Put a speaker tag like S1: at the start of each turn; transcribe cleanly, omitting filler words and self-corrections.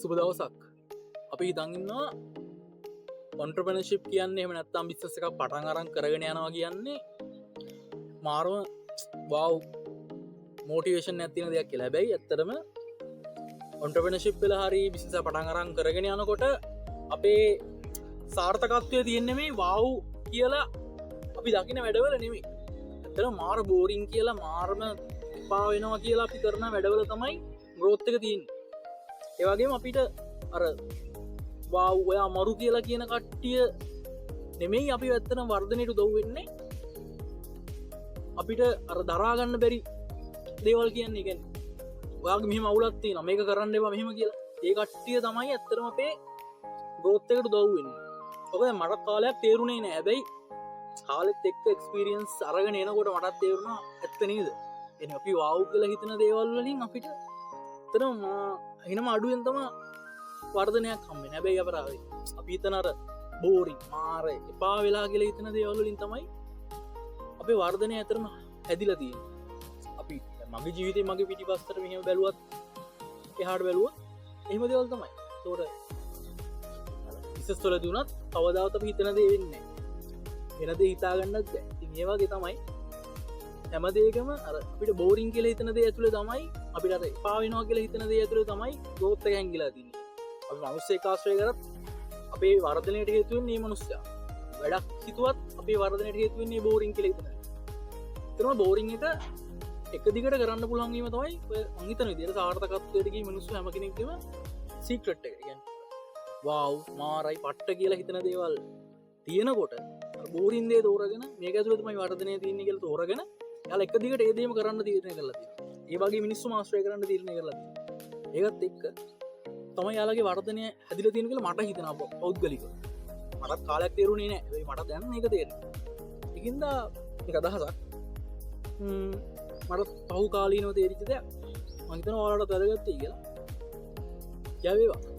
S1: සුබ දවසක්. අපි දඟන්නවා ඔන්ට්‍රප්‍රෙනර්ෂිප් කියන්නේ එහෙම නැත්නම් බිස්නස් එකක් පටන් අරන් කරගෙන යනවා කියන්නේ මාරම වව් මොටිවේෂන් එකක් තියෙන දෙයක් කියලා. හැබැයි ඇත්තටම ඔන්ට්‍රප්‍රෙනර්ෂිප් වල හරි බිස්නස් එක පටන් අරන් කරගෙන යනකොට අපේ සාර්ථකත්වය තියෙන්නේ මේ වව් කියලා අපි දකින වැඩවල නෙමෙයි. ඇත්තටම මාර බෝරින් කියලා මාරම එපා වෙනවා කියලා අපි කරන වැඩවල තමයි growth එක තියෙන්නේ. ඒවගේම අපිට අර වාව් ඔයා මරු කියලා කියන කට්ටිය නෙමෙයි අපි ඇත්තන වර්ධනයට දව්වෙන්නේ අපිට අර දරාගන්න බැරි දේවල් කියන්නේ ගැන ඔයාගේ මෙහම අවුලත්ති මේක කරන්න එවා මෙහෙම කියලා ඒ කට්ටිය තමයි ඇත්තරම අපේ ගෝත්තකට දව්වෙන්න. ඔක මටත් කාලයක් තේරුණේ නෑ. හැබැයි කාලෙත් එක්ක එක්ස්පිරියන්ස් අරගෙන එනකොට මටත් තේරුණා ඇත්ත නේද. එන අපි වාව් කියලා හිතන දේවල් වලින් අපිට තරම එහෙනම අඩුවෙන් තම වර්ධනයක් කම්මෙන. හැබැයි අපරාවේ අපි හිතන අර බෝරින් මාර එපා වෙලා කියලා හිතන දේවල් වලින් තමයි අපේ වර්ධනය ඇතරම හැදිලා තියෙන්නේ. අපි මගේ ජීවිතේ මගේ පිටිපස්සට මෙහෙම බැලුවත් එහාට බැලුවොත් එහෙම දේවල් තමයි. ඒතකොට ඉස්සස් වලදී උනත් කවදාවත් අපි හිතන දේ වෙන්නේ නැහැ. වෙන දේ හිතා ගන්නත් බැහැ. ඉතින් ඒ වගේ තමයි හැම දෙයකම අර අපිට බෝරින් කියලා හිතන දේ ඇතුලේ තමයි අපිට අර එපා වෙනවා කියලා හිතන දේ ඇතුලේ තමයි growth එක හැංගිලා තියෙන්නේ. අපි මිනිස්සෙක් ආශ්‍රය කරත් අපේ වර්ධනයට හේතු වෙන්නේ මේ මිනිස්සයා. වැඩක් හිතුවත් අපේ වර්ධනයට හේතු වෙන්නේ බෝරින් කියලා හිතන. ඒතරම බෝරින් එක දිගට කරන්න පුළුවන් වීම තමයි ඔය මං හිතන විදිහට සාර්ථකත්වයට ගිය මිනිස්සු හැම කෙනෙක්ගේම සීක්‍රට් එක. කියන්නේ වාව් මාරයි පට්ට කියලා හිතන දේවල් තියෙනකොට බෝරින් දේ තෝරගෙන මේක ඇතුලේ තමයි වර්ධනය තියෙන්නේ කියලා තෝරගෙන යාලා එක දිගට ඒ දේම කරන්න තීරණය කරලා තියෙනවා. ඒ වගේ මිනිස්සු ආශ්‍රය කරන්න තීරණය කරලා තියෙනවා. ඒකත් එක්ක තමයි යාලගේ වර්ධනය හැදිලා තියෙන කියලා මට හිතෙනවා පෞද්ගලිකව. මටත් කාලයක් තේරුණේ නැහැ. ඒ මට දැන් මේක තේරෙනවා. ඒකින්ද මේක අදහසක්. මට පහු කාලීනව තේරිච්ච දෙයක්. මම හිතනවා ඔයාලට වැදගත් වෙයි කියලා. ජය වේවා.